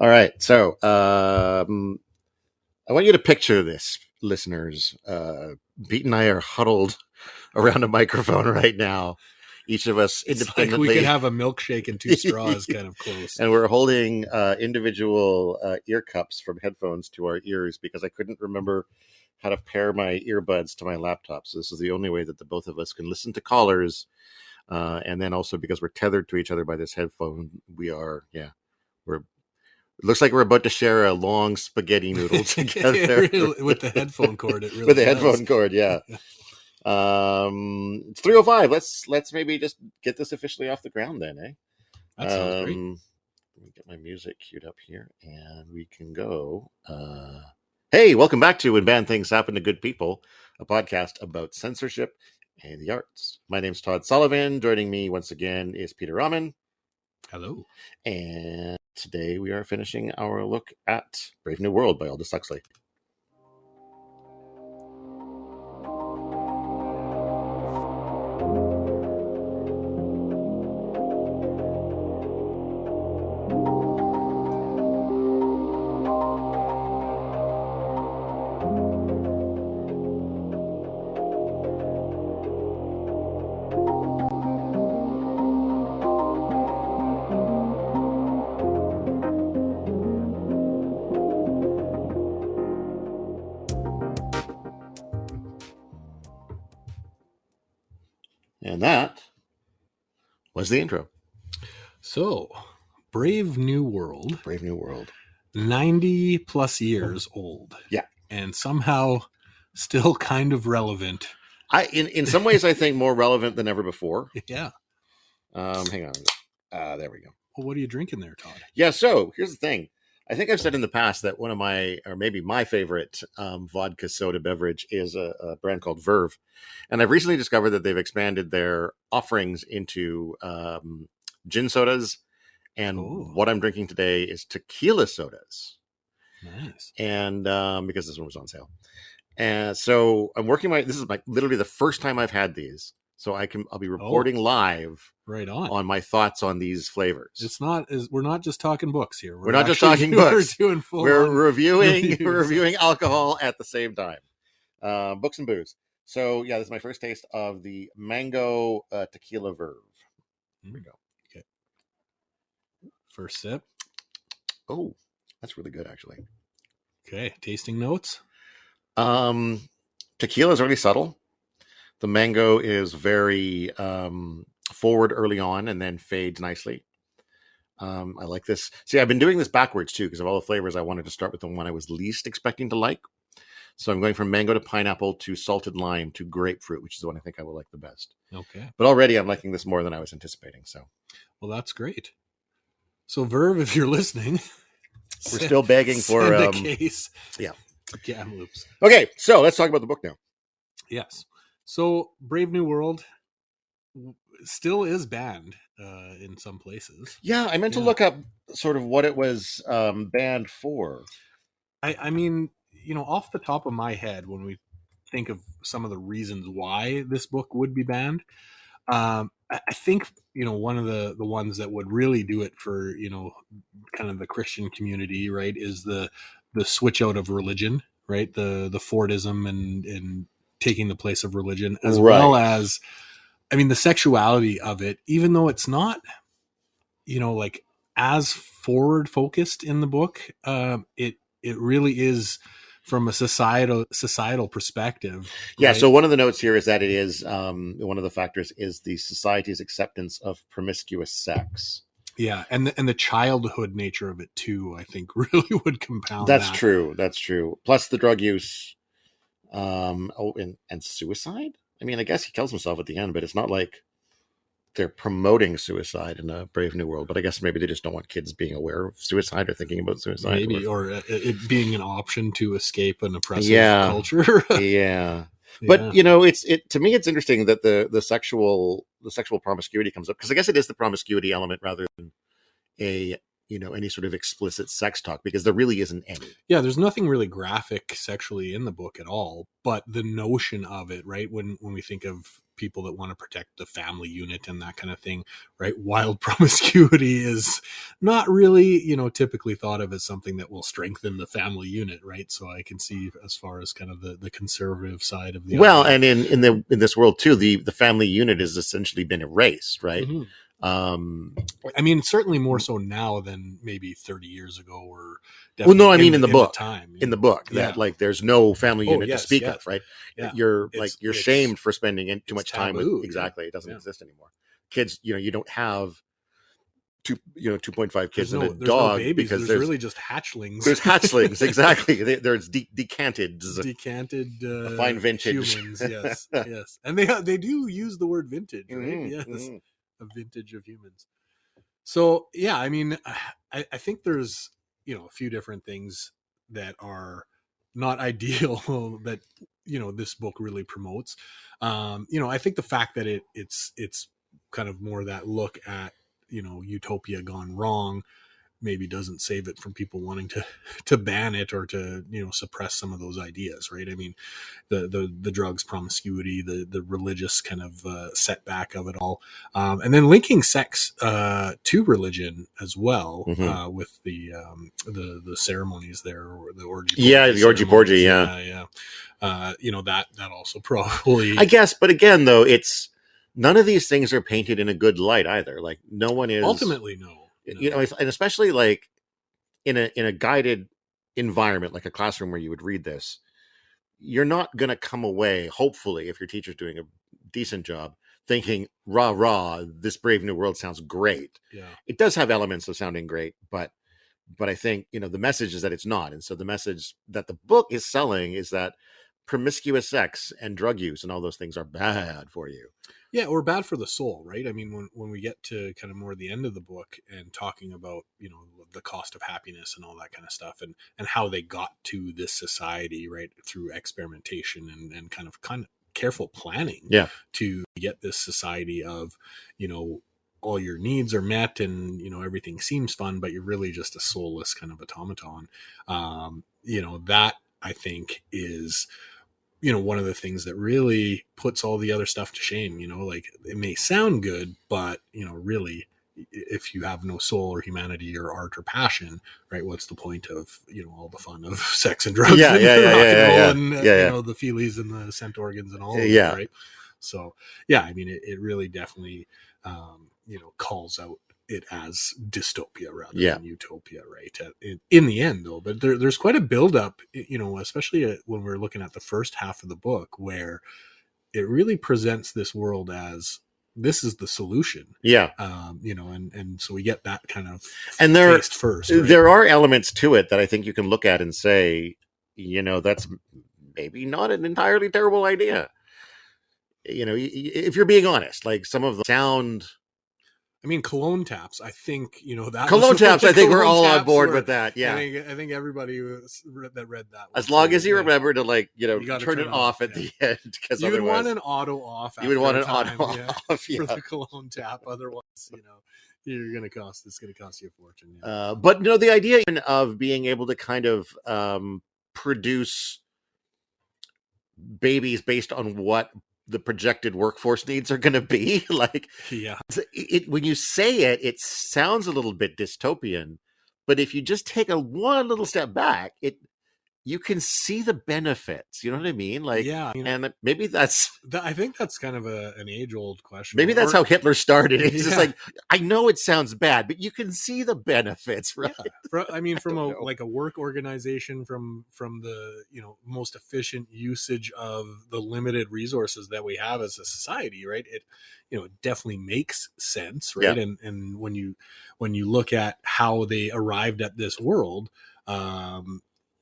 All right. So I want you to picture this, listeners. Pete and I are huddled around a microphone right now. Each of us It's independently. like we could have a milkshake and two straws kind of close. And we're holding individual ear cups from headphones to our ears because I couldn't remember how to pair my earbuds to my laptop. So this is the only way that the both of us can listen to callers. And then also because we're tethered to each other by this headphone, we're it looks like we're about to share a long spaghetti noodle together with the headphone cord. It really with the does. headphone cord, yeah. It's 3:05. Let's maybe just get this officially off the ground then, eh? That sounds great. Let me get my music queued up here, and we can go. Hey, welcome back to When Bad Things Happen to Good People, a podcast about censorship and the arts. My name's Todd Sullivan. Joining me once again is Peter Rahman. Hello. And today we are finishing our look at Brave New World by Aldous Huxley. And that was the intro. So, Brave New World. Brave New World. 90 plus years old. Yeah. And somehow still kind of relevant. In some ways, I think more relevant than ever before. Yeah. Hang on. There we go. Well, what are you drinking there, Todd? Yeah, so here's the thing. I think I've said in the past that one of my, or maybe my favorite vodka soda beverage is a brand called Verve. And I've recently discovered that they've expanded their offerings into gin sodas. And what I'm drinking today is tequila sodas. Nice. And because this one was on sale. And so I'm working this is literally the first time I've had these. So I'll be reporting live right on my thoughts on these flavors. We're not just talking books here. We're not just talking books. We're reviewing alcohol at the same time. Books and booze. So yeah, this is my first taste of the mango tequila Verve. Here we go. Okay. First sip. Oh, that's really good actually. Okay, tasting notes. Tequila is really subtle. The mango is very forward early on and then fades nicely. I like this. See, I've been doing this backwards too because of all the flavors. I wanted to start with the one I was least expecting to like. So I'm going from mango to pineapple to salted lime to grapefruit, which is the one I think I will like the best. Okay. But already I'm liking this more than I was anticipating. So, well, that's great. So Verve, if you're listening, we're still begging for a case. Yeah. Kamloops. Okay, so let's talk about the book now. Yes. So Brave New World still is banned in some places. Yeah, I meant to look up sort of what it was banned for. I mean, off the top of my head, when we think of some of the reasons why this book would be banned, I think, one of the ones that would really do it for, kind of the Christian community, right, is the switch out of religion, right? The Fordism and taking the place of religion, as well as, the sexuality of it, even though it's not, like as forward focused in the book, it really is from a societal perspective. Yeah. Right? So one of the notes here is that it is one of the factors is the society's acceptance of promiscuous sex. Yeah, and the childhood nature of it too, I think, really would compound. That's true. That's true. Plus the drug use, and suicide. I mean, I guess he kills himself at the end, but it's not like they're promoting suicide in a Brave New World. But I guess maybe they just don't want kids being aware of suicide or thinking about suicide, maybe, or it being an option to escape an oppressive culture. Yeah. But it's to me it's interesting that the sexual promiscuity comes up because I guess it is the promiscuity element rather than any sort of explicit sex talk because there really isn't any. Yeah, there's nothing really graphic sexually in the book at all, but the notion of it, right? When we think of people that want to protect the family unit and that kind of thing, right? Wild promiscuity is not really, typically thought of as something that will strengthen the family unit, right? So I can see, as far as kind of the conservative side of the and in this world too, the family unit has essentially been erased, right? Mm-hmm. I mean, certainly more so now than maybe 30 years ago, or definitely. Well, no, I mean in the book, in the book, that like there's no family unit to speak of, right? Yeah. You're shamed for spending too much time with. Exactly, it doesn't exist anymore. Kids, you don't have 2.5 kids and a dog, no babies, because there's really just hatchlings. There's hatchlings, exactly. There's decanted, fine vintage humans. Yes, and they do use the word vintage, right? Mm-hmm. Yes, mm-hmm. A vintage of humans. So yeah, I mean, I think there's a few different things that are not ideal that this book really promotes. I think the fact that it's kind of more that look at utopia gone wrong maybe doesn't save it from people wanting to ban it or to suppress some of those ideas, right? I mean, the drugs, promiscuity, the religious kind of setback of it all, and then linking sex to religion as well, mm-hmm. With the ceremonies there, or the orgy. The orgy-porgy, yeah. That also probably, I guess, but again, though, it's none of these things are painted in a good light either. Like, no one is ultimately, no. And especially like in a guided environment, like a classroom where you would read this, you're not going to come away, hopefully, if your teacher's doing a decent job, thinking, rah, this brave new world sounds great. Yeah. It does have elements of sounding great, but I think, the message is that it's not. And so the message that the book is selling is that promiscuous sex and drug use and all those things are bad for you. Yeah, or bad for the soul, right? I mean, when we get to kind of more the end of the book and talking about, the cost of happiness and all that kind of stuff, and how they got to this society, right, through experimentation and kind of careful planning, to get this society of, all your needs are met and, everything seems fun, but you're really just a soulless kind of automaton. That I think is, one of the things that really puts all the other stuff to shame. Like, it may sound good, but really, if you have no soul or humanity or art or passion, right, what's the point of all the fun of sex and drugs and rock and roll and the feelies and the scent organs and all of that, right? So yeah, I mean, it really definitely calls out it as dystopia rather than utopia, right? In the end, though, but there's quite a buildup, especially when we're looking at the first half of the book, where it really presents this world as this is the solution. And so we get that kind of taste first. Right? There are elements to it that I think you can look at and say, that's maybe not an entirely terrible idea. If you're being honest, like some of the sound. I mean, cologne taps. I think that cologne taps. I think we're all on board with that. Yeah, I think everybody that read that. As long as you remember to turn it off at the end, because you would want an auto off. You would want an auto off for the cologne tap. Otherwise, it's going to cost you a fortune. But the idea of being able to kind of produce babies based on what the projected workforce needs are going to be, like, when you say it sounds a little bit dystopian, but if you just take one little step back, you can see the benefits. You know what I mean? Like, and maybe I think that's kind of an age-old question. Maybe that's how Hitler started. It's just like, I know it sounds bad, but you can see the benefits, right? Yeah. From a work organization, from the most efficient usage of the limited resources that we have as a society, right? It definitely makes sense, right? Yeah. And when you look at how they arrived at this world,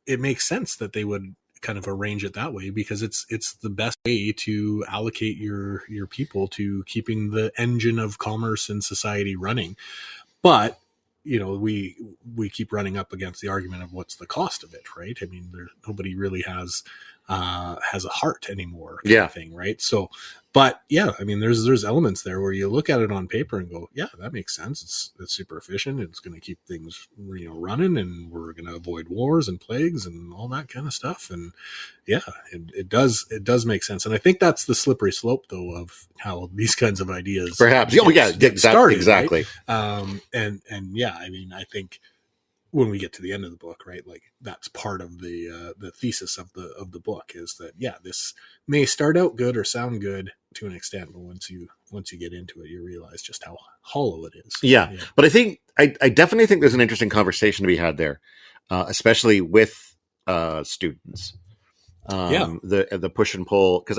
it makes sense that they would kind of arrange it that way, because it's the best way to allocate your people to keeping the engine of commerce and society running. But we keep running up against the argument of what's the cost of it, right? I mean, nobody really has a heart anymore, kind of thing, right? So, but yeah, I mean, there's elements there where you look at it on paper and go, yeah, that makes sense. It's super efficient. It's going to keep things running, and we're going to avoid wars and plagues and all that kind of stuff. And yeah, it does make sense. And I think that's the slippery slope, though, of how these kinds of ideas perhaps get started, exactly. Right? And yeah, I mean, I think when we get to the end of the book, right, like that's part of the thesis of the book, is that this may start out good or sound good to an extent, but once you get into it, you realize just how hollow it is. Yeah. But I think I definitely think there's an interesting conversation to be had there, especially with students. The push and pull, because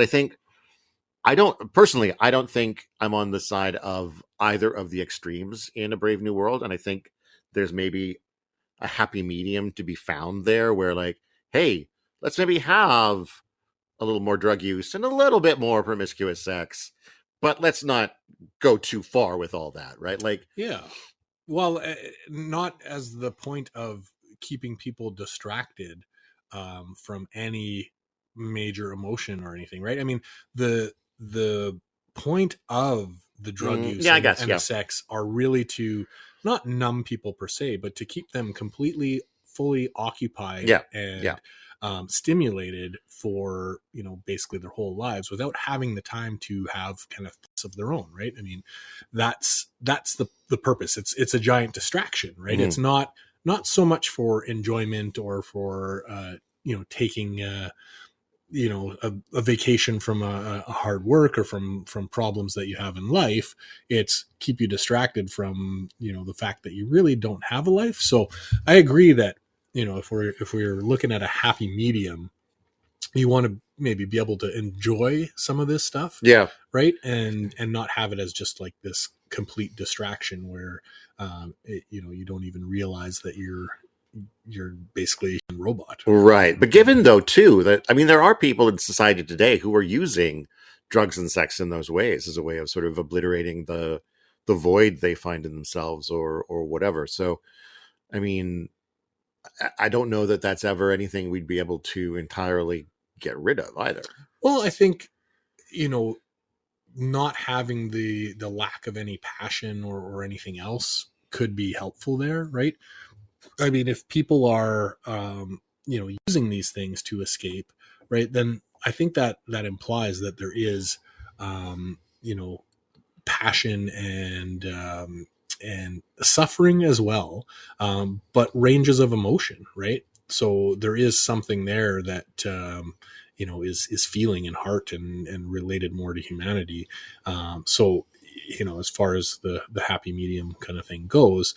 I don't think I'm on the side of either of the extremes in A Brave New World, and I think there's maybe a happy medium to be found there, where like, hey, let's maybe have a little more drug use and a little bit more promiscuous sex, but let's not go too far with all that, right? Like, yeah, well, not as the point of keeping people distracted from any major emotion or anything, right? I mean, the point of the drug use and the sex are really to not numb people per se, but to keep them completely, fully occupied and stimulated for, basically their whole lives without having the time to have kind of thoughts of their own, right? I mean, that's the purpose. It's a giant distraction, right? Mm-hmm. It's not so much for enjoyment or for taking a vacation from a hard work or from problems that you have in life. It's keep you distracted from the fact that you really don't have a life. So I agree that if we're looking at a happy medium, you want to maybe be able to enjoy some of this stuff, right, and not have it as just like this complete distraction where you don't even realize that you're basically a robot, right? But given though too that, I mean, there are people in society today who are using drugs and sex in those ways as a way of sort of obliterating the void they find in themselves or whatever. So I mean, I don't know that that's ever anything we'd be able to entirely get rid of either. Well, I think not having the lack of any passion or anything else could be helpful there, right? I mean, if people are, using these things to escape, right, then I think that implies that there is, passion and suffering as well, but ranges of emotion, right? So there is something there that, is feeling and heart and related more to humanity. So, as far as the happy medium kind of thing goes,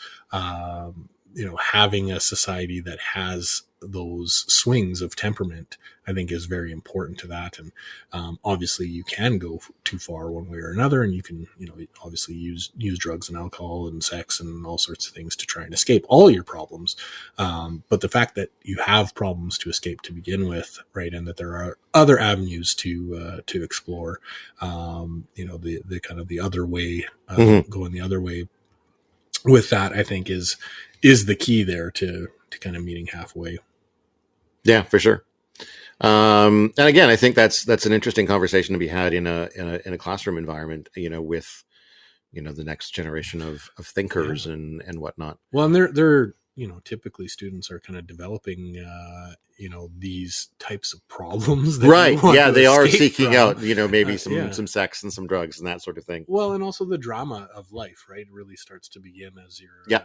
having a society that has those swings of temperament, I think, is very important to that. And obviously you can go too far one way or another, and you can, obviously use drugs and alcohol and sex and all sorts of things to try and escape all your problems. But the fact that you have problems to escape to begin with, right, and that there are other avenues to explore, the kind of the other way, going the other way with that, I think is the key there to kind of meeting halfway. Yeah, for sure. And again, I think that's an interesting conversation to be had in a classroom environment, with, the next generation of thinkers and whatnot. Well, and they're typically students are kind of developing, these types of problems. Right. Yeah. They are seeking out, maybe some sex and some drugs and that sort of thing. Well, and also the drama of life, right? It really starts to begin as you're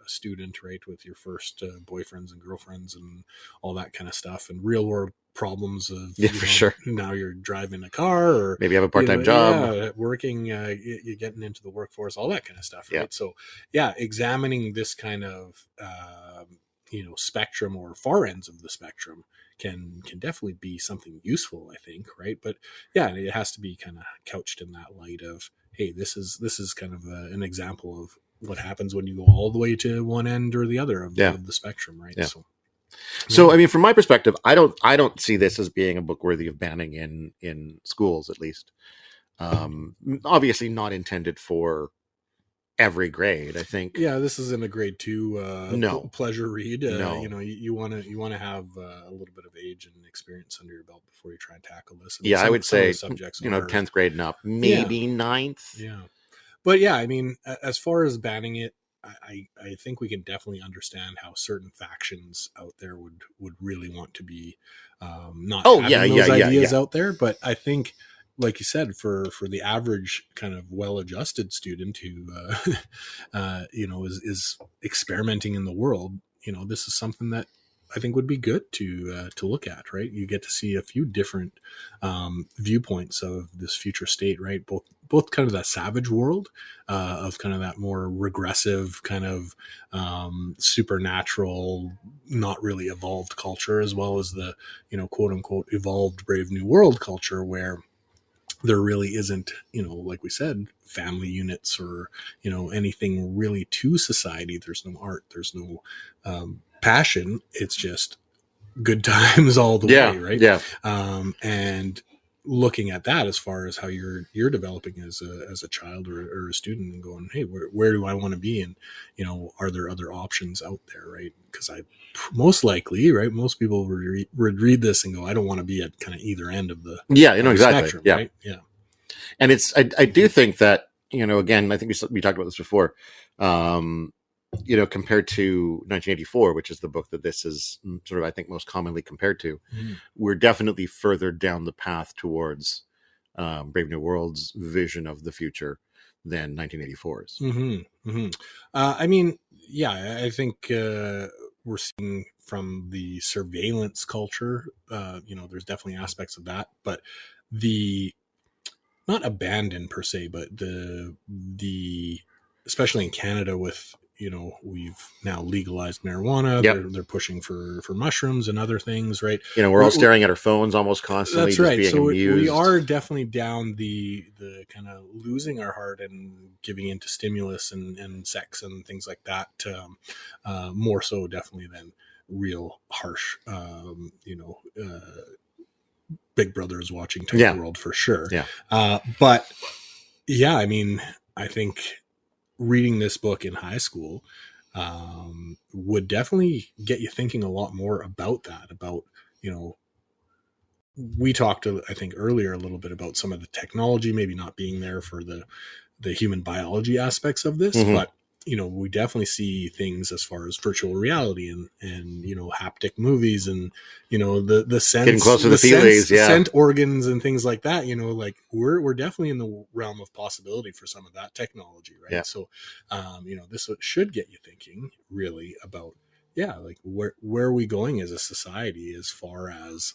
a student, right? With your first boyfriends and girlfriends and all that kind of stuff, and real world problems of, for sure. Now you're driving a car, or maybe you have a part-time job, working, you're getting into the workforce, all that kind of stuff. Right. So examining this kind of, spectrum or far ends of the spectrum can definitely be something useful, I think. Right. But it has to be kind of couched in that light of, hey, this is kind of an example of what happens when you go all the way to one end or the other of the spectrum. Right. Yeah. So, I mean, from my perspective, I don't see this as being a book worthy of banning in schools, at least. Obviously not intended for every grade, I think. Yeah, this isn't a grade 2 pleasure read. No. You want to have a little bit of age and experience under your belt before you try and tackle this. And I would say subjects 10th grade and up, maybe 9th. Yeah. But I mean, as far as banning it, I think we can definitely understand how certain factions out there would really want to be not having those ideas out there. But I think, like you said, for the average kind of well-adjusted student who is experimenting in the world, this is something that I think would be good to look at, right? You get to see a few different viewpoints of this future state, right? Both kind of that savage world of kind of that more regressive kind of supernatural, not really evolved culture, as well as the quote unquote evolved Brave New World culture, where there really isn't, like we said, family units or anything really to society. There's no art, there's no passion. It's just good times all the way, right? Yeah. And looking at that as far as how you're developing as a child or a student, and going, hey, where do I want to be, and are there other options out there, right? Because I most likely, right, most people would read this and go, I don't want to be at kind of either end of the exactly spectrum, right? Yeah. And it's I do think that again, I think we talked about this before, compared to 1984, which is the book that this is sort of, I think, most commonly compared to, we're definitely further down the path towards Brave New World's vision of the future than 1984's. I mean, yeah, I think we're seeing from the surveillance culture, there's definitely aspects of that, but the not abandoned per se, but the especially in Canada with we've now legalized marijuana. They're pushing for mushrooms and other things, right? We're all staring at our phones almost constantly. That's right. So we are definitely down the kind of losing our heart and giving into stimulus and sex and things like that. More so definitely than real harsh, Big Brother is watching type of world, for sure. But yeah, I mean, I think reading this book in high school would definitely get you thinking a lot more about that, about, we talked, I think, earlier a little bit about some of the technology maybe not being there for the human biology aspects of this, but we definitely see things as far as virtual reality and haptic movies and the sense, getting closer to the feelings, scent organs and things like that. Like we're definitely in the realm of possibility for some of that technology, right? So this should get you thinking really about like where are we going as a society as far as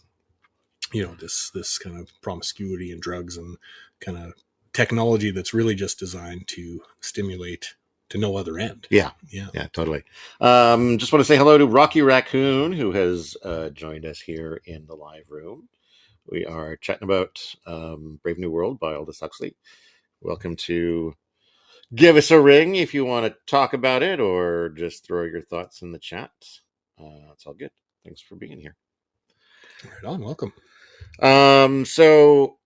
this kind of promiscuity and drugs and kind of technology that's really just designed to stimulate to no other end. Yeah, totally. Just want to say hello to Rocky Raccoon, who has joined us here in the live room. We are chatting about Brave New World by Aldous Huxley. Welcome to give us a ring if you want to talk about it, or just throw your thoughts in the chat. It's all good. Thanks for being here. Right on. Welcome. So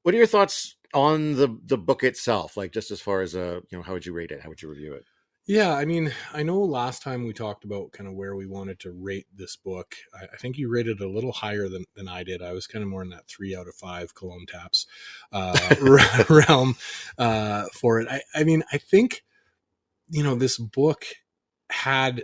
what are your thoughts on the book itself? Like, just as far as how would you rate it? How would you review it? Yeah, I mean, I know last time we talked about kind of where we wanted to rate this book. I think you rated it a little higher than I did. I was kind of more in that 3 out of 5 Cologne Taps realm for it. I mean, I think this book had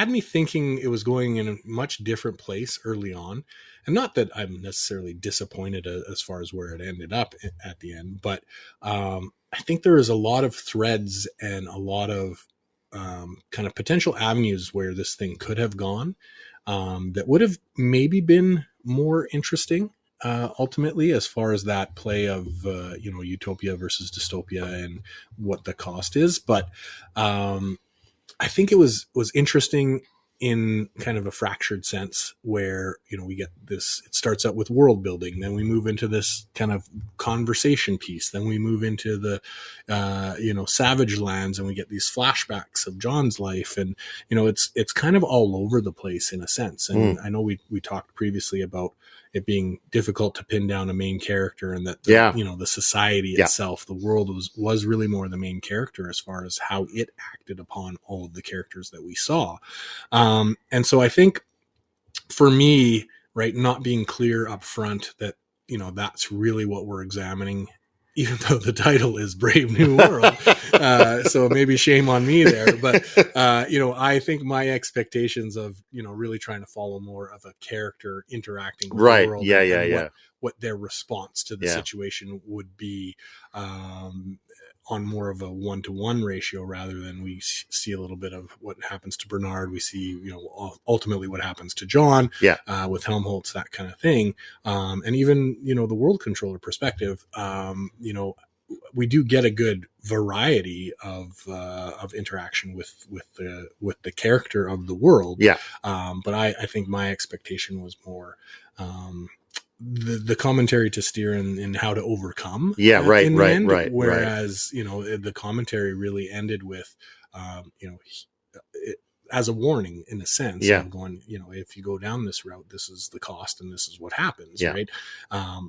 me thinking it was going in a much different place early on. And not that I'm necessarily disappointed as far as where it ended up at the end, but I think there is a lot of threads and a lot of kind of potential avenues where this thing could have gone that would have maybe been more interesting ultimately, as far as that play of utopia versus dystopia and what the cost is. But I think it was interesting in kind of a fractured sense where, we get this, it starts out with world building, then we move into this kind of conversation piece, then we move into the, savage lands, and we get these flashbacks of John's life. And, it's kind of all over the place in a sense. And I know we talked previously about it being difficult to pin down a main character, and that the society itself, the world was really more the main character as far as how it acted upon all of the characters that we saw. And so I think for me, right, not being clear up front that that's really what we're examining even though the title is Brave New World. So maybe shame on me there. But, I think my expectations of, really trying to follow more of a character interacting with the world and what their response to the situation would be, on more of a 1-to-1 ratio rather than we see a little bit of what happens to Bernard. We see, ultimately what happens to John with Helmholtz, that kind of thing. And even, the world controller perspective, we do get a good variety of interaction with the character of the world. But I think my expectation was more, the commentary to steer in how to overcome. Whereas, the commentary really ended with, as a warning in a sense of going, if you go down this route, this is the cost and this is what happens. Right.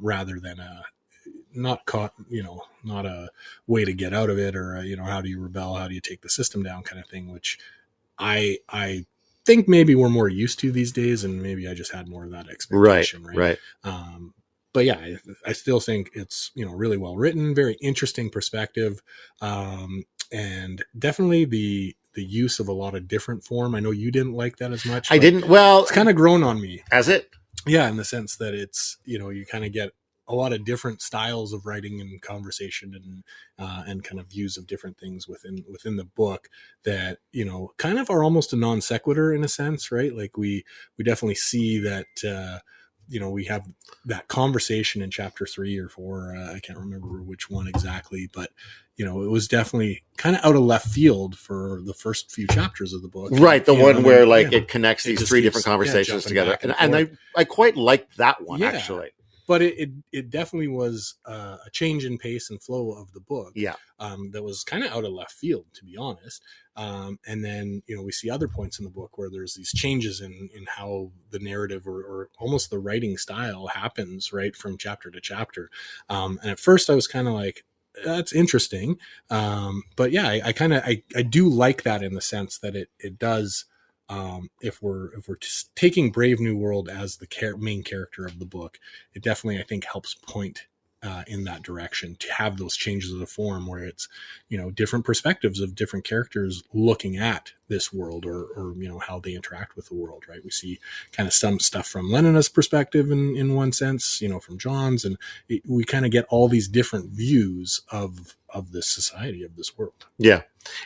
Rather than not a way to get out of it, or how do you rebel, how do you take the system down kind of thing, which I think maybe we're more used to these days, and maybe I just had more of that expectation. Right. But yeah, I still think it's, really well written, very interesting perspective. And definitely the use of a lot of different form. I know you didn't like that as much. I didn't. Well, it's kind of grown on me. Has it? Yeah. In the sense that it's, you kind of get a lot of different styles of writing and conversation and kind of views of different things within the book that, kind of are almost a non sequitur in a sense, right? Like we definitely see that, we have that conversation in chapter 3 or 4. I can't remember which one exactly, but it was definitely kind of out of left field for the first few chapters of the book. Right. The one where it connects these 3 different conversations together. And I quite liked that one, actually. But it definitely was a change in pace and flow of the book. That was kind of out of left field, to be honest. And then, we see other points in the book where there's these changes in how the narrative or almost the writing style happens, right, from chapter to chapter. And at first I was kind of like, that's interesting. But yeah, I do like that in the sense that it does. If we're just taking Brave New World as the main character of the book, it definitely, I think, helps point in that direction to have those changes of the form where it's, different perspectives of different characters looking at this world or how they interact with the world. Right. We see kind of some stuff from Lenina's perspective in one sense, from John's, and we kind of get all these different views of this society, of this world. Yeah.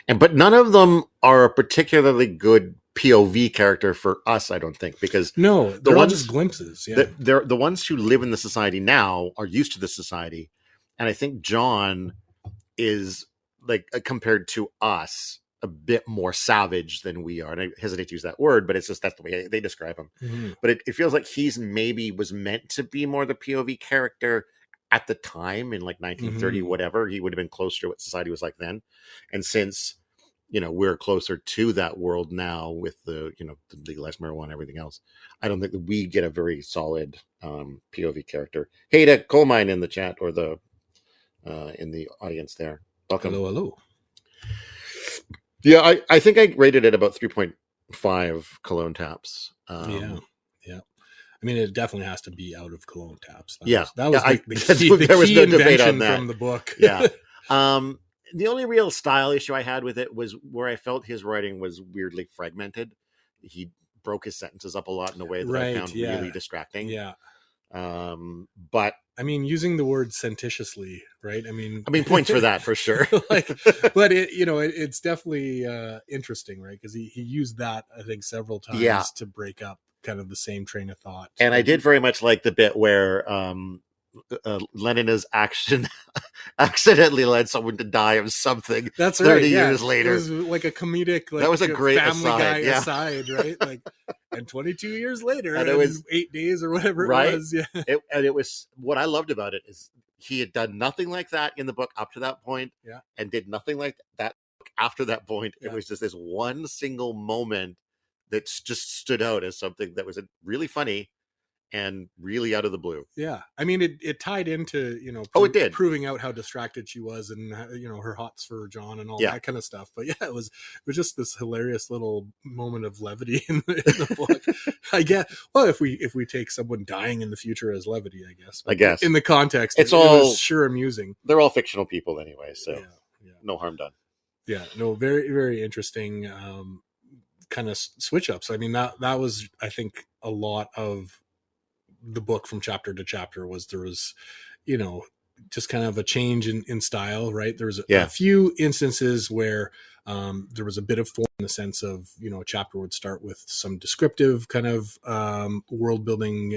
But none of them are a particularly good POV character for us, I don't think, because they're all just glimpses. Yeah, they're the ones who live in the society now are used to the society, and I think John is, like, compared to us, a bit more savage than we are. And I hesitate to use that word, but it's just that's the way they describe him. Mm-hmm. But it feels like he's maybe was meant to be more the POV character at the time in like 1930, whatever. He would have been closer to what society was like then, and since we're closer to that world now with the legalized marijuana and everything else, I don't think that we get a very solid POV character. Hey to Coal Mine in the chat, or the in the audience there. Welcome. Hello. Yeah, I think I rated it about 3.5 cologne taps. Yeah. I mean, it definitely has to be out of cologne taps. That was the key, there was no debate on that from the book. Yeah. The only real style issue I had with it was where I felt his writing was weirdly fragmented. He broke his sentences up a lot in a way that I found really distracting. Yeah. But I mean, using the word sententiously, right? I mean, points for that for sure. But it's definitely interesting, right? Because he used that, I think, several times to break up kind of the same train of thought. And I did very much like the bit where Lenina's action accidentally led someone to die of something. That's 30 years later. It was like a comedic, like, that was a great Family Guy aside, right? Like, and 22 years later, and it was 8 days or whatever it was. Yeah. It was, what I loved about it is he had done nothing like that in the book up to that point, and did nothing like that after that point. It was just this one single moment that just stood out as something that was really funny and really out of the blue. Yeah, I mean, it tied into, you know, Oh, it did. proving out how distracted she was, and you know, her hots for John and all Yeah. that kind of stuff. But yeah, it was just this hilarious little moment of levity in the book. I guess. Well, if we take someone dying in the future as levity, I guess. I guess in the context, it's it all was sure amusing. They're all fictional people anyway, so Yeah. no harm done. Yeah, no, very very interesting kind of switch ups. I mean, that was, I think, a lot of the book from chapter to chapter was there was, you know, just kind of a change in style, right? There's a few instances where there was a bit of form in the sense of, you know, a chapter would start with some descriptive kind of world building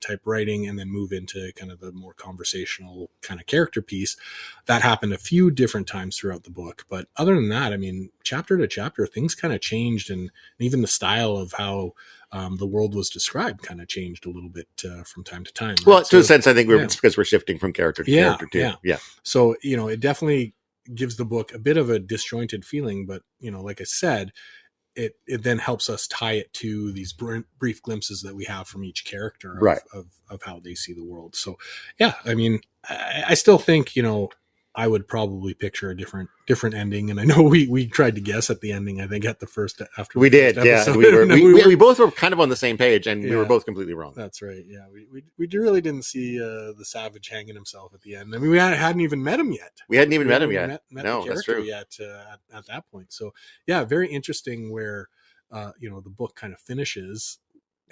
type writing and then move into kind of the more conversational kind of character piece. That happened a few different times throughout the book. But other than that, I mean, chapter to chapter, things kind of changed, and even the style of how the world was described kind of changed a little bit from time to time. Right? Well, to a sense, I think it's because we're shifting from character to character too. Yeah. So, you know, it definitely gives the book a bit of a disjointed feeling, but, you know, like I said, it then helps us tie it to these brief glimpses that we have from each character of how they see the world. So, yeah, I mean, I still think, you know, I would probably picture a different ending, and I know we tried to guess at the ending. I think at the first after we did, episode, we both were kind of on the same page, and we were both completely wrong. That's right. Yeah, we really didn't see the Savage hanging himself at the end. I mean, we hadn't even met him yet. We hadn't even met him yet. Met no, the that's true. Yet at that point. So yeah, very interesting. Where you know, the book kind of finishes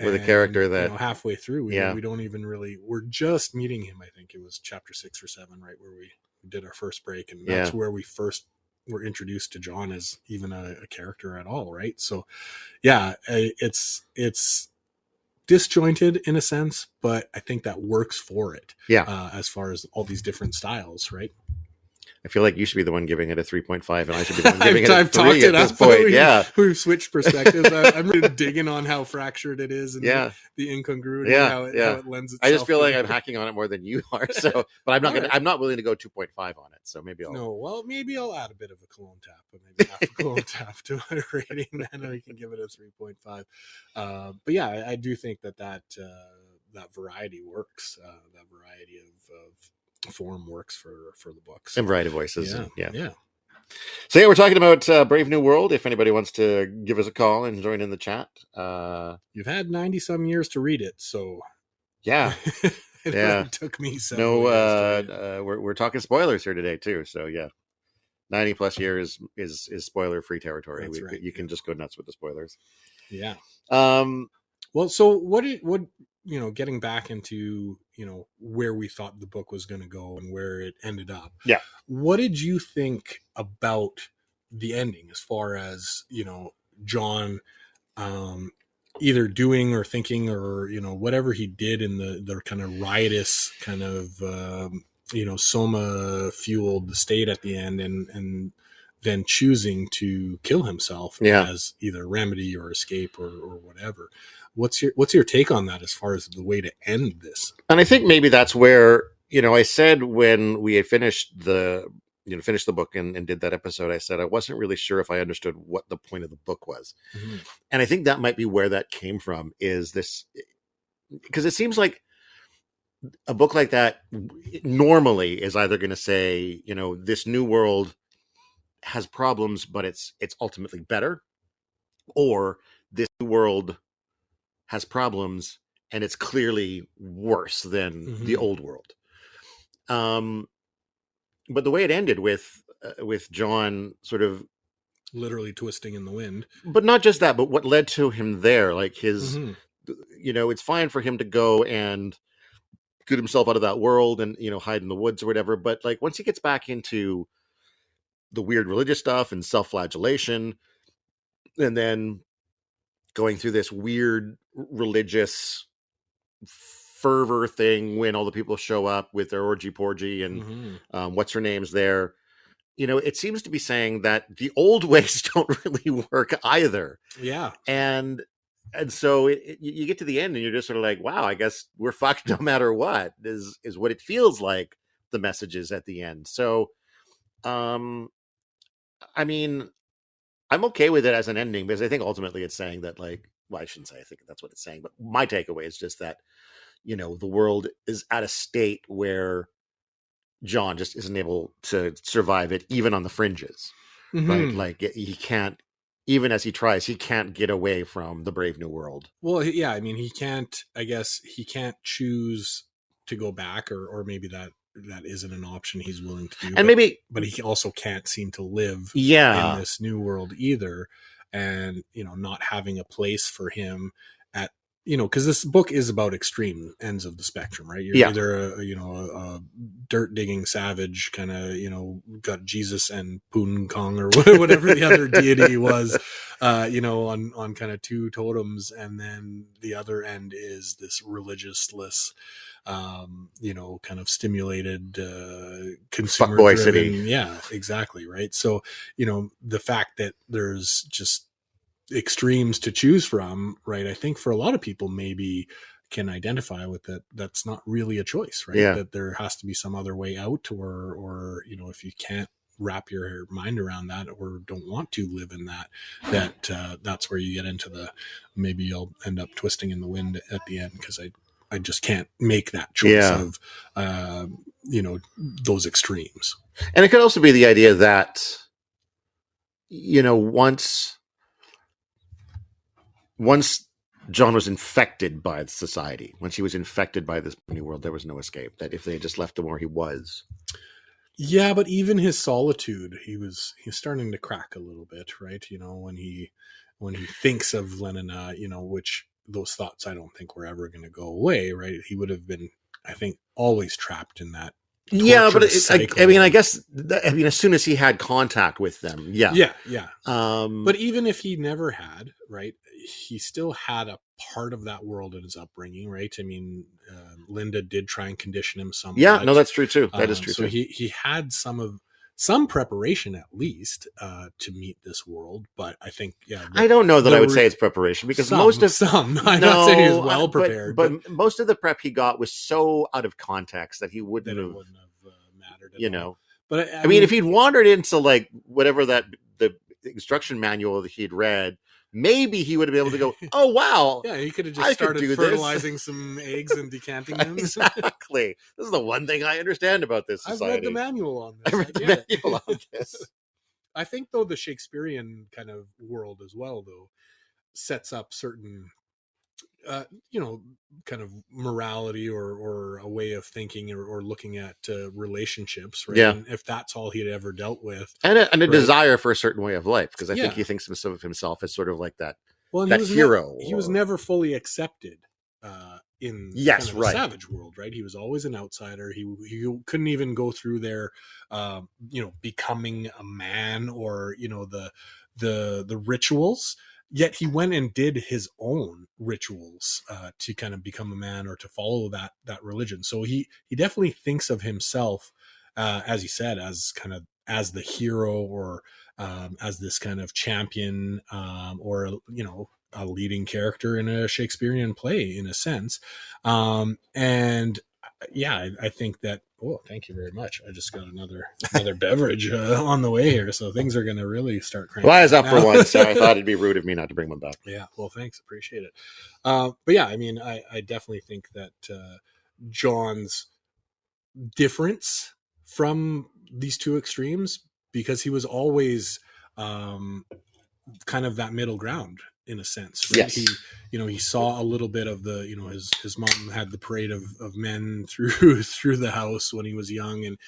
with a character that, you know, halfway through, we don't even really. We're just meeting him. I think it was chapter 6 or 7, right, where we did our first break, and that's where we first were introduced to John as even a character at all, right? So yeah, it's disjointed in a sense, but I think that works for it. As far as all these different styles, right? I feel like you should be the one giving it a 3.5, and I should be the one giving it a 3 talked at this point. We've switched perspectives. I'm really digging on how fractured it is, and the incongruity, how it lends itself. I just feel like I'm hacking on it more than you are. So, but I'm not willing to go 2.5 on it. So maybe maybe I'll add a bit of a cologne tap, but maybe half a cologne tap to my rating. Then we can give it a 3.5. But yeah, I do think that variety works. That variety of form works for the books, and variety of voices. Yeah. So we're talking about Brave New World. If anybody wants to give us a call and join in the chat, you've had 90 some years to read it, so it took me some. We're talking spoilers here today too. So 90 plus years is spoiler free territory. You can just go nuts with the spoilers. Yeah. Well, so what you know, getting back into, you know, where we thought the book was going to go and where it ended up. Yeah. What did you think about the ending, as far as, you know, John either doing or thinking, or, you know, whatever he did in the kind of riotous kind of, you know, SOMA fueled state at the end, and then choosing to kill himself as either remedy or escape or whatever. What's your take on that as far as the way to end this? And I think maybe that's where, you know, I said when we had finished the book and did that episode, I said I wasn't really sure if I understood what the point of the book was. Mm-hmm. And I think that might be where that came from, is this, because it seems like a book like that normally is either going to say, you know, this new world has problems, but it's ultimately better, or this new world has problems and it's clearly worse than the old world. But the way it ended with John sort of literally twisting in the wind, but not just that, but what led to him there, like his, you know, it's fine for him to go and get himself out of that world and, you know, hide in the woods or whatever. But like, once he gets back into the weird religious stuff and self-flagellation, and then going through this weird religious fervor thing when all the people show up with their orgy porgy and what's her name's there, you know, it seems to be saying that the old ways don't really work either. Yeah. And so you get to the end and you're just sort of like, wow, I guess we're fucked no matter what, is what it feels like the message is at the end. So, I mean, I'm okay with it as an ending, because I think ultimately it's saying that, like, well, I shouldn't say I think that's what it's saying, but my takeaway is just that, the world is at a state where John just isn't able to survive it, even on the fringes, right? Like he can't, even as he tries, he can't get away from the Brave New World. Well, yeah, I mean, he can't. I guess he can't choose to go back, or maybe that isn't an option he's willing to do. And but he also can't seem to live in this new world either, and not having a place for him at because this book is about extreme ends of the spectrum, right? You're either a dirt digging savage, kind of got Jesus and Poon Kong or whatever the other deity was, on kind of two totems, and then the other end is this religiousness, kind of stimulated, consumer fuckboy driven. city. Yeah, exactly. Right. So, the fact that there's just extremes to choose from, right? I think for a lot of people maybe can identify with that. That's not really a choice, right? Yeah. That there has to be some other way out, or if you can't wrap your mind around that, or don't want to live in that's where you get into the, maybe you'll end up twisting in the wind at the end, because I just can't make that choice of, those extremes. And it could also be the idea that, once John was infected by society, once he was infected by this new world, there was no escape. That if they had just left him where he was. Yeah, but even his solitude, he's starting to crack a little bit, right? When he thinks of Lenina, which those thoughts I don't think were ever going to go away, right? He would have been, I think, always trapped in that. Yeah, but I guess, as soon as he had contact with them, yeah. But even if he never had, right, he still had a part of that world in his upbringing, right? I mean, Linda did try and condition him somewhat. Yeah, no, that's true too. That is true. So he had some preparation at least to meet this world, but I think I don't know that I would say it's preparation, because I'm not saying he was well prepared, but most of the prep he got was so out of context that he wouldn't have mattered at all. But I mean, if he'd wandered into like whatever the instruction manual that he'd read, maybe he would have been able to go, oh, wow. Yeah, he could have just started fertilizing some eggs and decanting them. Exactly. This is the one thing I understand about this society. I've read the manual on this. I read the manual on this. I think, though, the Shakespearean kind of world as well, though, sets up certain, kind of morality or a way of thinking or looking at relationships, right? Yeah. And if that's all he had ever dealt with. And a desire for a certain way of life, because I think he thinks of himself as sort of like that, hero. He was never fully accepted in the savage world, right? He was always an outsider. He couldn't even go through their, becoming a man, or, the rituals. Yet he went and did his own rituals to kind of become a man, or to follow that religion. So he definitely thinks of himself, as he said, as the hero, or as this kind of champion, or a leading character in a Shakespearean play, in a sense. And I think that. Oh, thank you very much. I just got another beverage on the way here, so things are going to really start cranking. Well, I was up for one, so I thought it'd be rude of me not to bring one back. Yeah, well, thanks, appreciate it. But yeah, I mean, I definitely think that John's difference from these two extremes, because he was always kind of that middle ground, in a sense, right? Yes. He saw a little bit of the, his mom had the parade of men through the house when he was young, and,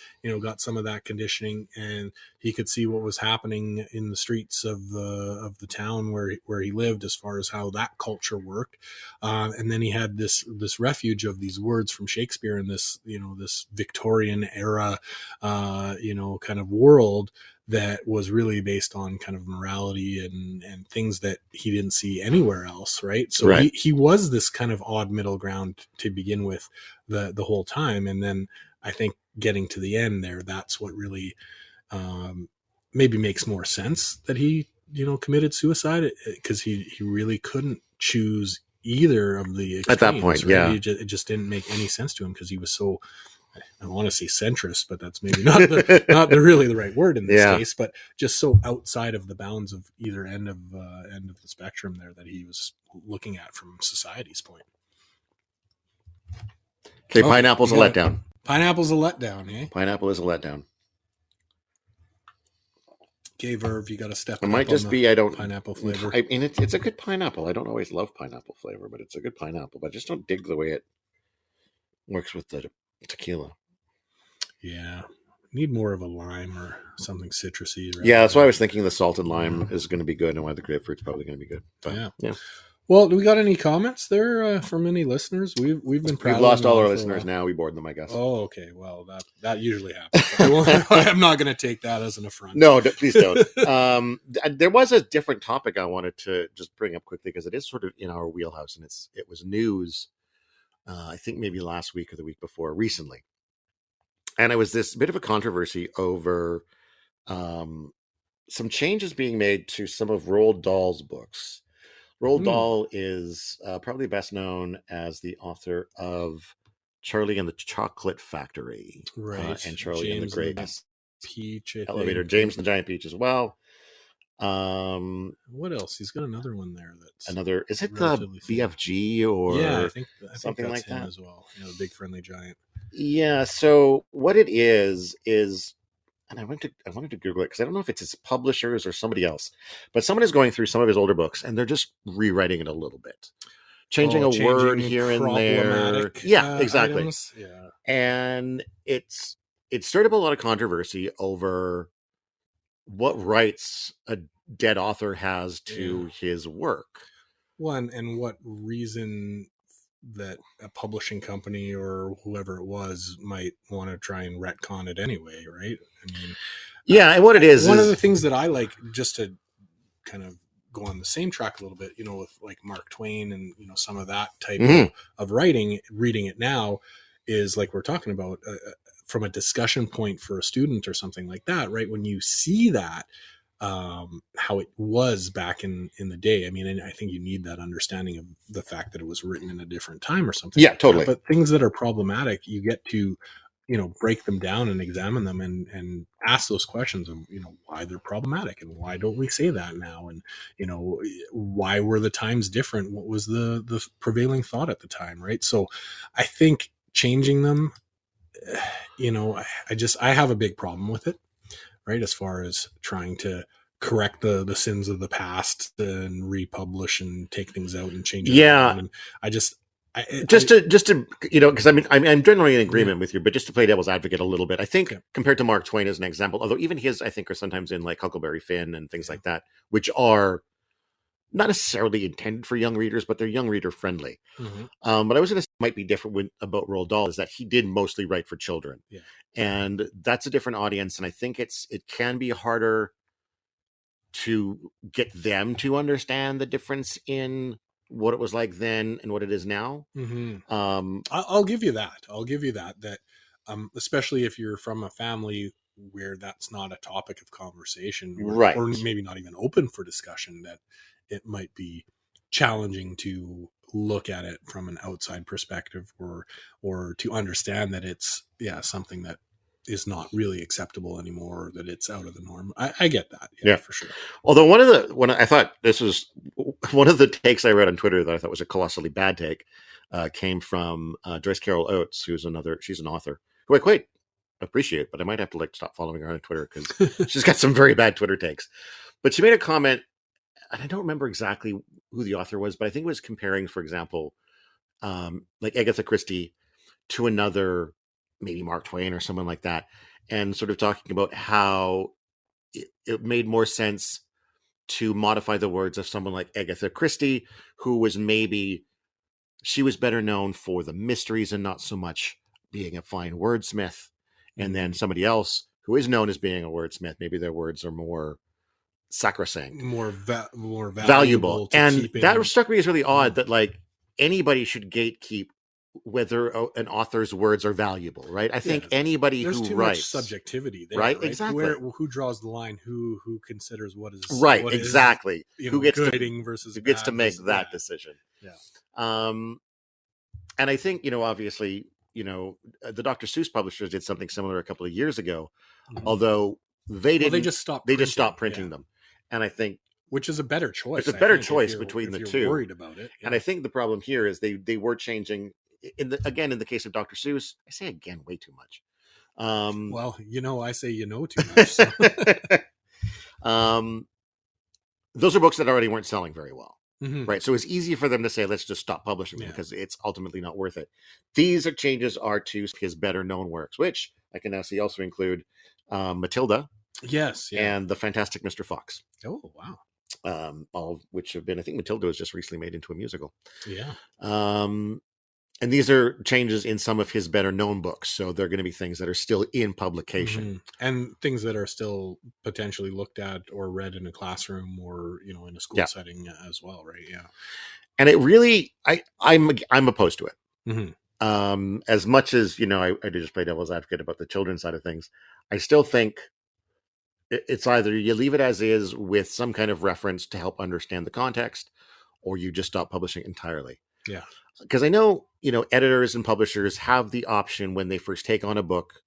got some of that conditioning, and he could see what was happening in the streets of the town where he lived, as far as how that culture worked. And then he had this refuge of these words from Shakespeare in this, this Victorian era, kind of world that was really based on kind of morality and things that he didn't see anywhere else, right? So he was this kind of odd middle ground to begin with the whole time. And then I think getting to the end there, that's what really maybe makes more sense, that he, committed suicide, because he really couldn't choose either of the extremes, at that point, right? It just didn't make any sense to him, because he was so I want to say centrist, but that's maybe not really the right word in this case. But just so outside of the bounds of either end of the spectrum there that he was looking at from society's point. Okay, pineapple's a letdown. Pineapple's a letdown, eh? Pineapple is a letdown. Okay, Verve, you got to step. It might just be I don't pineapple flavor. I mean, it's a good pineapple. I don't always love pineapple flavor, but it's a good pineapple. But I just don't dig the way it works with the tequila. Yeah, need more of a lime or something citrusy. Right? Yeah, that's why I was thinking the salted lime is going to be good, and why the grapefruit's probably going to be good. But, yeah. Well, do we got any comments there from any listeners? We've been proud. We've lost all our listeners now. We bored them, I guess. Oh, okay. Well, that usually happens. I'm not going to take that as an affront. No, please don't. There was a different topic I wanted to just bring up quickly because it is sort of in our wheelhouse, and it was news. I think maybe last week or the week before, recently. And it was this bit of a controversy over some changes being made to some of Roald Dahl's books. Roald Dahl is probably best known as the author of Charlie and the Chocolate Factory. Right. And Charlie and the Great Peach Elevator. James and the Giant Peach as well. What else? He's got another one there. Is it the BFG or I think something that's like that as well? The Big Friendly Giant. Yeah. So what it is, and I wanted to Google it because I don't know if it's his publishers or somebody else, but someone is going through some of his older books and they're just rewriting it a little bit, changing a word here and there. Yeah, exactly. Items. Yeah. And it stirred up a lot of controversy over what rights a dead author has to his work. One, and what reason that a publishing company or whoever it was might want to try and retcon it anyway, right? I mean, and what it is one of the things that I like, just to kind of go on the same track a little bit, with like Mark Twain and some of that type of writing, reading it now is like we're talking about from a discussion point for a student or something like that, right? When you see that, how it was back in the day. I mean, and I think you need that understanding of the fact that it was written in a different time or something. Yeah, totally. But things that are problematic, you get to, break them down and examine them and ask those questions of, why they're problematic and why don't we say that now? And, why were the times different? What was the prevailing thought at the time? Right. So I think changing them, I have a big problem with it. Right, as far as trying to correct the sins of the past and republish and take things out and change it. Yeah, and to because I'm generally in agreement with you, but just to play devil's advocate a little bit, I think compared to Mark Twain as an example, although even his I think are sometimes in like Huckleberry Finn and things like that, which are not necessarily intended for young readers, but they're young reader friendly. But I was going to say might be different about Roald Dahl is that he did mostly write for children, and that's a different audience. And I think it can be harder to get them to understand the difference in what it was like then and what it is now. I'll give you that. That especially if you're from a family where that's not a topic of conversation, right? Or maybe not even open for discussion, that it might be challenging to look at it from an outside perspective or to understand that it's something that is not really acceptable anymore, that it's out of the norm. I get that. For sure. Although I thought this was one of the takes I read on Twitter that I thought was a colossally bad take came from Joyce Carol Oates, she's an author who I quite appreciate, but I might have to stop following her on Twitter because she's got some very bad Twitter takes. But she made a comment, and I don't remember exactly who the author was, but I think it was comparing, for example, like Agatha Christie to another, maybe Mark Twain or someone like that, and sort of talking about how it made more sense to modify the words of someone like Agatha Christie, who was she was better known for the mysteries and not so much being a fine wordsmith. And then somebody else who is known as being a wordsmith, maybe their words are more sacrosanct, more valuable. And that struck me as really odd that like anybody should gatekeep whether an author's words are valuable, right? I think anybody who too writes, much subjectivity there, right? Exactly. Who draws the line? Who considers what is right? What exactly. Is, who gets versus who gets to make that decision? Yeah. And I think obviously the Dr. Seuss publishers did something similar a couple of years ago, Mhm. although they didn't. They just stopped. They just stopped printing them, and I think which is a better choice. it's a better choice between the if two. you're worried about it, and I think the problem here is they were changing. In the case of Dr. Seuss, I say again way too much. Well, I say too much. So. Those are books that already weren't selling very well. Mm-hmm. Right. So it's easy for them to say, let's just stop publishing them because it's ultimately not worth it. These changes are to his better known works, which I can now see also include Matilda. Yes. Yeah. And The Fantastic Mr. Fox. Oh, wow. All of which have been, I think Matilda was just recently made into a musical. Yeah. And these are changes in some of his better known books. So they're going to be things that are still in publication. Mm-hmm. And things that are still potentially looked at or read in a classroom or, in a school setting as well. Right. Yeah. And it really, I'm opposed to it. Mm-hmm. As much as, I do just play devil's advocate about the children's side of things, I still think it's either you leave it as is with some kind of reference to help understand the context, or you just stop publishing entirely. Yeah. Because I know, editors and publishers have the option when they first take on a book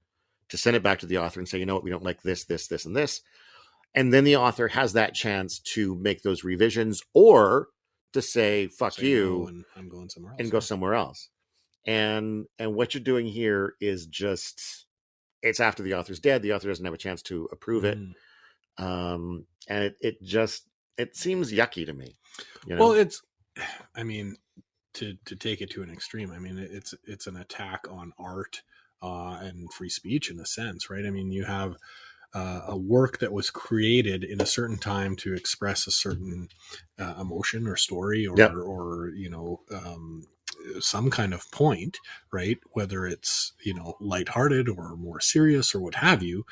to send it back to the author and say, you know what, we don't like this, this, this, and this. And then the author has that chance to make those revisions or to say, fuck you, and I'm going somewhere else. And go somewhere else. And what you're doing here is just, it's after the author's dead. The author doesn't have a chance to approve it. And it seems yucky to me. Well, to take it to an extreme, it's an attack on art and free speech in a sense, right? You have a work that was created in a certain time to express a certain emotion or story or some kind of point, right? Whether it's, lighthearted or more serious or what have you,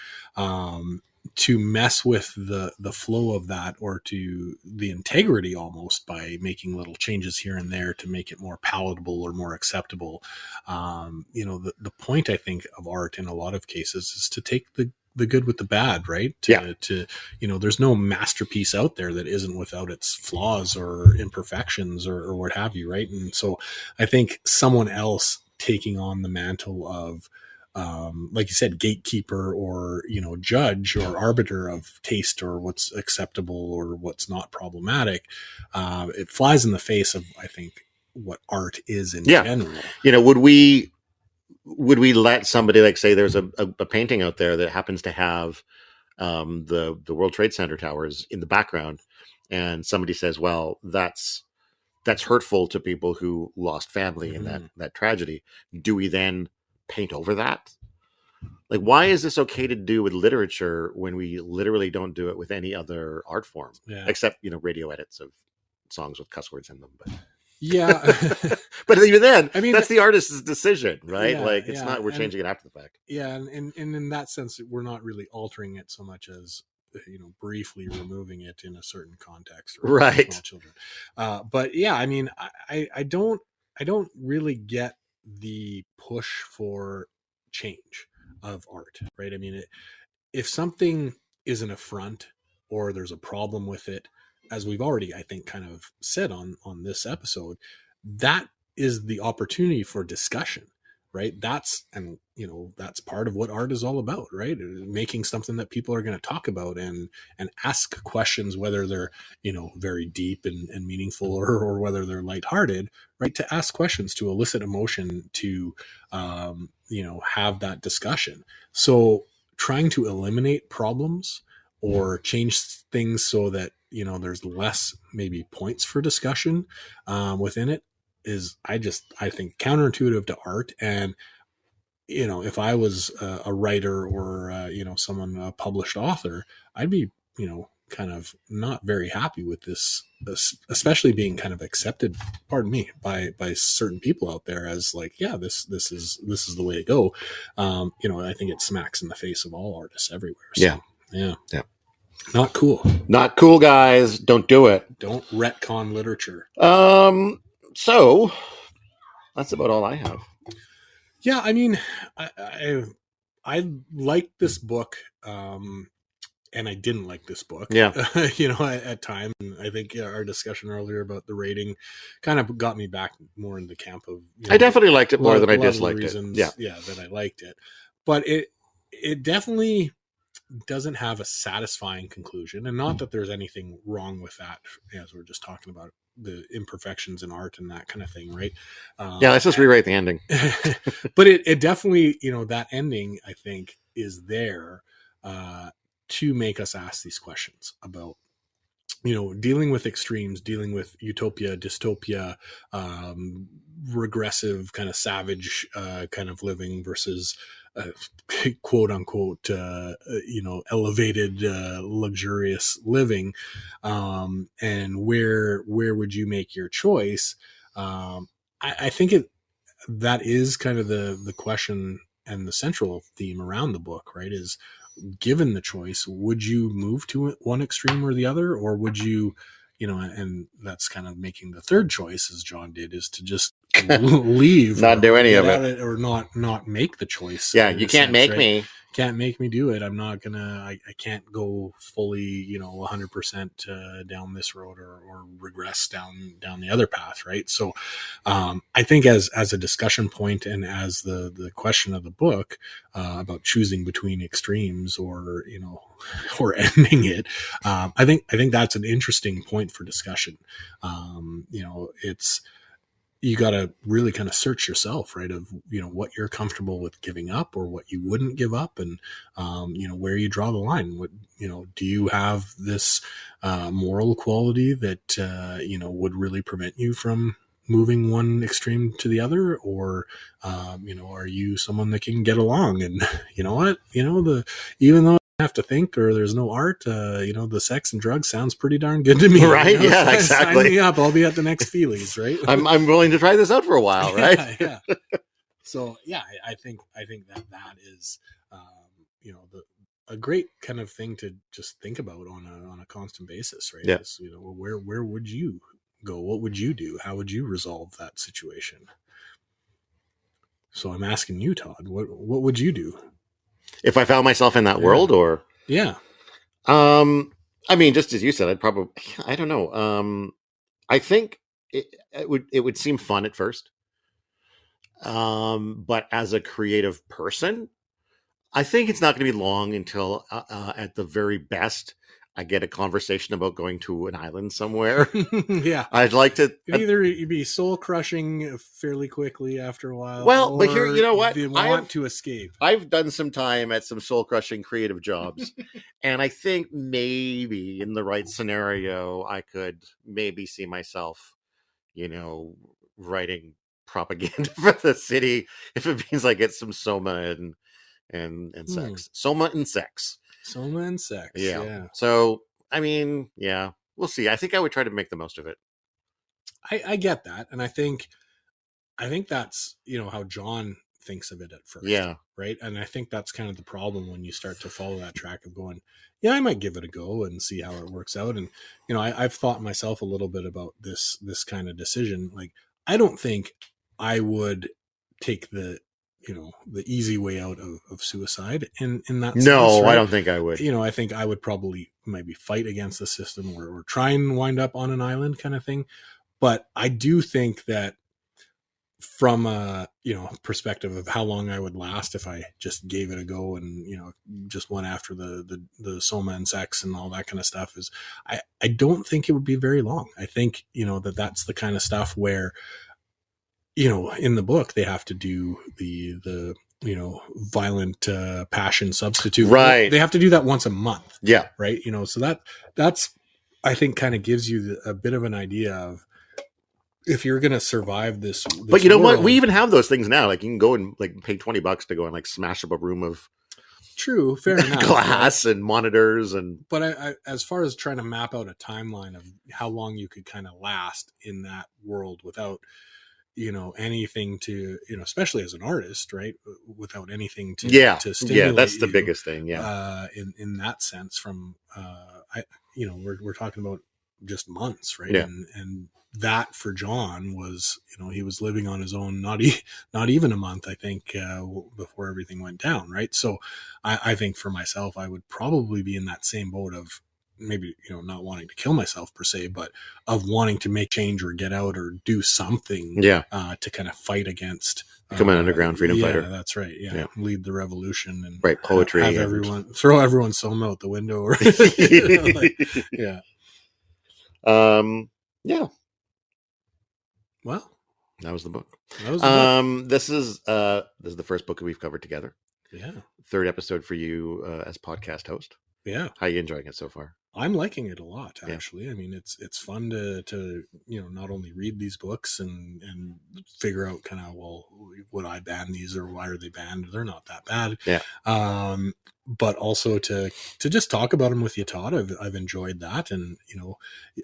to mess with the flow of that or to the integrity almost by making little changes here and there to make it more palatable or more acceptable. The point I think of art in a lot of cases is to take the good with the bad, right? There's no masterpiece out there that isn't without its flaws or imperfections or what have you, right? And so I think someone else taking on the mantle of, like you said, gatekeeper or, judge or arbiter of taste or what's acceptable or what's not problematic, it flies in the face of, I think, what art is in general. Would we let somebody, like, say there's a painting out there that happens to have the World Trade Center towers in the background, and somebody says, well, that's hurtful to people who lost family in that tragedy. Do we then paint over that? Like, why is this okay to do with literature when we literally don't do it with any other art form? Except, radio edits of songs with cuss words in them. But yeah. But even then, that's the artist's decision, right? It's not, we're changing it after the fact. Yeah. And in that sense, we're not really altering it so much as, briefly removing it in a certain context. Right. Small children. But yeah, I don't really get the push for change of art, right? If something is an affront or there's a problem with it, as we've already, I think, kind of said on this episode, that is the opportunity for discussion, right? That's part of what art is all about, right? Making something that people are going to talk about and ask questions, whether they're, very deep and meaningful or whether they're lighthearted, right? To ask questions, to elicit emotion, to, have that discussion. So trying to eliminate problems or change things so that, there's less maybe points for discussion within it is, I think, counterintuitive to art. And, if I was a writer or, someone, a published author, I'd be, kind of not very happy with this, especially being kind of accepted, pardon me, by certain people out there as like, yeah, this is the way to go. I think it smacks in the face of all artists everywhere. So, yeah. Not cool, guys. Don't do it. Don't retcon literature. So that's about all I have. Yeah, I like this book. and I didn't like this book. Yeah. At times. And I think our discussion earlier about the rating kind of got me back more in the camp of. I definitely liked it more than I disliked reasons, it. Yeah, that I liked it, but it definitely doesn't have a satisfying conclusion, and not that there's anything wrong with that, as we're just talking about the imperfections in art and that kind of thing, right? Let's just rewrite the ending. But it definitely, that ending, I think, is there to make us ask these questions about, dealing with extremes, dealing with utopia, dystopia, regressive kind of savage kind of living versus quote unquote elevated luxurious living, and where would you make your choice? I think that is kind of the question and the central theme around the book, right? Is, given the choice, would you move to one extreme or the other, or would you, and that's kind of making the third choice, as John did, is to just leave, not do any of it, or not make the choice. Yeah, you can't make me. Can't make me do it. I'm not gonna. I can't go fully, 100% down this road, or regress down the other path, right? So, I think as a discussion point, and as the question of the book about choosing between extremes, or or ending it, I think that's an interesting point for discussion. It's, you got to really kind of search yourself, right? Of, what you're comfortable with giving up, or what you wouldn't give up. And, where you draw the line. What, do you have this moral quality that, would really prevent you from moving one extreme to the other? Or, are you someone that can get along? And you know what, even though I have to think, or there's no art, the sex and drugs sounds pretty darn good to me, right? Yeah, exactly. Sign me up. I'll be at the next Feelies, right? I'm willing to try this out for a while, right? Yeah. So yeah, I think that is, a great kind of thing to just think about on a constant basis, right? Yeah. Is, where would you go? What would you do? How would you resolve that situation? So I'm asking you, Todd, what would you do if I found myself in that world? Or yeah, I mean, just as you said, I don't know. I think it would seem fun at first, but as a creative person, I think it's not going to be long until, at the very best, I get a conversation about going to an island somewhere. Yeah, I'd like to either you'd be soul crushing fairly quickly after a while. Well, but here, you know what? They want to escape. I've done some time at some soul crushing creative jobs, and I think maybe in the right scenario, I could maybe see myself, writing propaganda for the city, if it means I get some SOMA and sex. SOMA and sex. SOMA and sex. Yeah. So, I mean, yeah, we'll see. I think I would try to make the most of it. I get that. And I think that's, how John thinks of it at first. Yeah. Right. And I think that's kind of the problem when you start to follow that track of going, yeah, I might give it a go and see how it works out. And, I've thought myself a little bit about this kind of decision. Like, I don't think I would take the easy way out of suicide in that sense. No, right? I don't think I would. I think I would probably maybe fight against the system, or try and wind up on an island kind of thing. But I do think that from a, perspective of how long I would last if I just gave it a go and, just went after the SOMA and sex and all that kind of stuff, is I don't think it would be very long. I think, that's the kind of stuff where, in the book, they have to do the violent passion substitute. Right. They have to do that once a month. Yeah. Right. So that's, I think, kind of gives you a bit of an idea of, if you're going to survive this but you know what? We even have those things now. Like, you can go and pay $20 to go and smash up a room of true, fair enough, glass and monitors. But I, as far as trying to map out a timeline of how long you could kind of last in that world without, anything to, especially as an artist, right? Without anything to stimulate that's the you, biggest thing. Yeah. In that sense, from, we're talking about just months, right? Yeah. And that for John was, he was living on his own, not even a month, I think, before everything went down. Right. So I think for myself, I would probably be in that same boat of maybe, not wanting to kill myself per se, but of wanting to make change or get out or do something to kind of fight against. Become an underground freedom fighter. That's right. Yeah. Lead the revolution and write poetry. Have everyone throw everyone's SOMA out the window. Or Yeah. Well, that was the book. This is the first book that we've covered together. Yeah. Third episode for you as podcast host. Yeah. How are you enjoying it so far? I'm liking it a lot, actually. I mean, it's fun to not only read these books and figure out kind of, well, would I ban these or why are they banned? They're not that bad. Yeah. But also to just talk about them with you, Todd. I've enjoyed that, and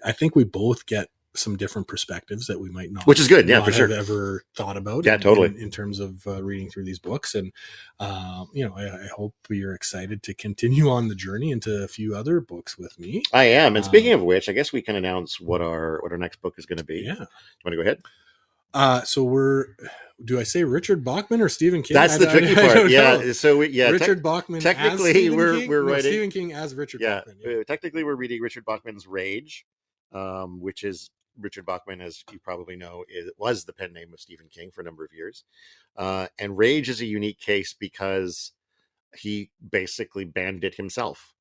I think we both get some different perspectives that we might not, which is good, for sure, have ever thought about. Totally. In terms of reading through these books, and I hope you're excited to continue on the journey into a few other books with me. I am, and speaking of which, I guess we can announce what our next book is going to be. Yeah, you want to go ahead? So do I say Richard Bachman or Stephen King? That's the tricky part. Yeah. So Richard Bachman. Technically, we're writing Stephen King as Richard Bachman. Yeah. Technically, we're reading Richard Bachman's Rage, which is Richard Bachman, as you probably know, was the pen name of Stephen King for a number of years. And Rage is a unique case because he basically banned it himself.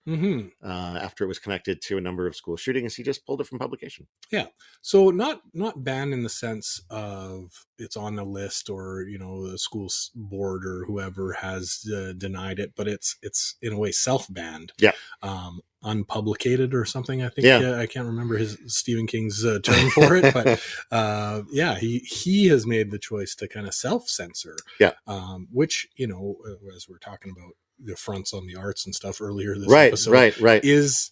After it was connected to a number of school shootings. He just pulled it from publication. Yeah. So not banned in the sense of it's on a list or, the school board or whoever has denied it, but it's in a way self-banned. Yeah. Unpublicated or something. I think. I can't remember Stephen King's term for it, but he has made the choice to kind of self-censor. Yeah. Which, as we're talking about the fronts on the arts and stuff earlier this episode, right, is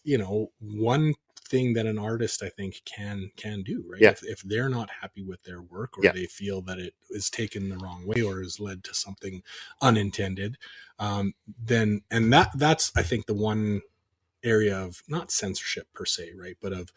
one thing that an artist, I think, can do, right? Yeah. If they're not happy with their work, or they feel that it is taken the wrong way or has led to something unintended, then that's I think the one area of not censorship per se, right, but of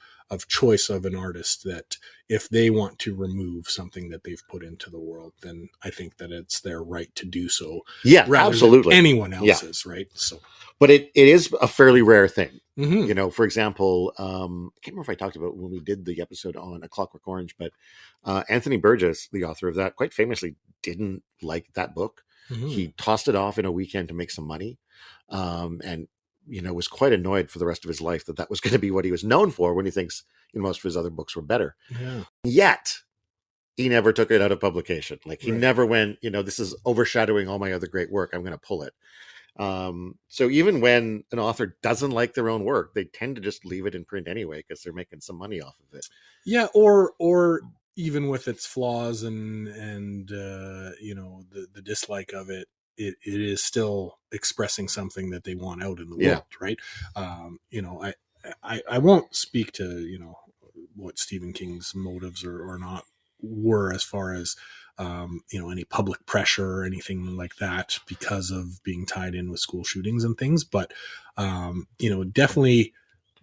choice of an artist, that if they want to remove something that they've put into the world, then I think that it's their right to do so. Yeah, absolutely. Than anyone else's, right? So, but it is a fairly rare thing. For example, I can't remember if I talked about when we did the episode on A Clockwork Orange, but Anthony Burgess, the author of that, quite famously didn't like that book. He tossed it off in a weekend to make some money, and was quite annoyed for the rest of his life that was going to be what he was known for, when he thinks most of his other books were better. Yeah. Yet he never took it out of publication. Like he never went, this is overshadowing all my other great work, I'm going to pull it. So even when an author doesn't like their own work, they tend to just leave it in print anyway, because they're making some money off of it. Yeah. Or even with its flaws and the dislike of it, it is still expressing something that they want out in the world, right? I won't speak to what Stephen King's motives or not were, as far as any public pressure or anything like that, because of being tied in with school shootings and things, but definitely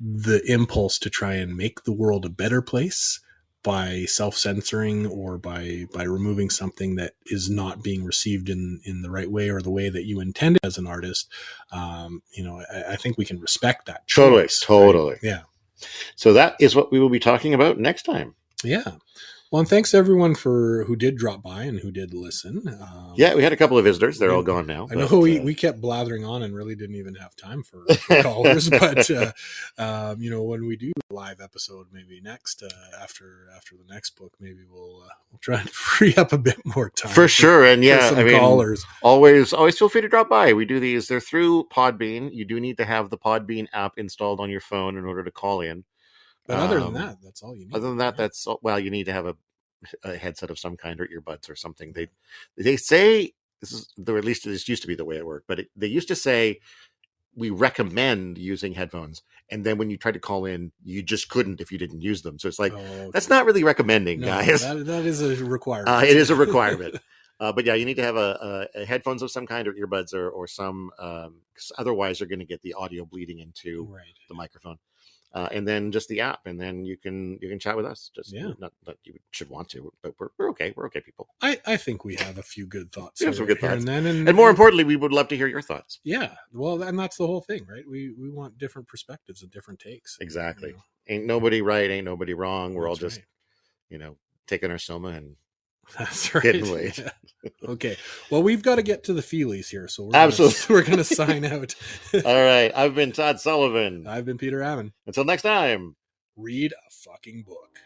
the impulse to try and make the world a better place by self-censoring or by removing something that is not being received in the right way or the way that you intended as an artist. I think we can respect that choice. Totally. Right? Yeah. So that is what we will be talking about next time. Yeah. Well, and thanks to everyone who did drop by and who did listen. We had a couple of visitors. They're all gone now. I know we kept blathering on and really didn't even have time for callers. But, when we do a live episode, maybe next, after the next book, maybe we'll try and free up a bit more time. For sure. And callers. Always feel free to drop by. We do these. They're through Podbean. You do need to have the Podbean app installed on your phone in order to call in. But other than that, that's all you need. Other than that, that's well, you need to have a headset of some kind or earbuds or something. They say this is, or at least this used to be the way it worked, but they used to say we recommend using headphones, and then when you tried to call in, you just couldn't if you didn't use them. So it's like that's not really recommending, guys. That is a requirement. It is a requirement. But you need to have a headphones of some kind or earbuds or some. 'Cause otherwise, you're going to get the audio bleeding into the microphone. and then just the app, and then you can chat with us. Just not that you should want to, but we're okay. We're okay people. I think we have a few good thoughts. We have some good thoughts, and then, and more importantly, we would love to hear your thoughts. Yeah, well, and that's the whole thing, right? We want different perspectives and different takes. Exactly. Ain't nobody right, ain't nobody wrong. We're all just taking our SOMA and that's right. Getting late. Yeah. Okay. Well, we've got to get to the feelies here, so Absolutely. we're going to sign out. All right. I've been Todd Sullivan. I've been Peter Ammon. Until next time. Read a fucking book.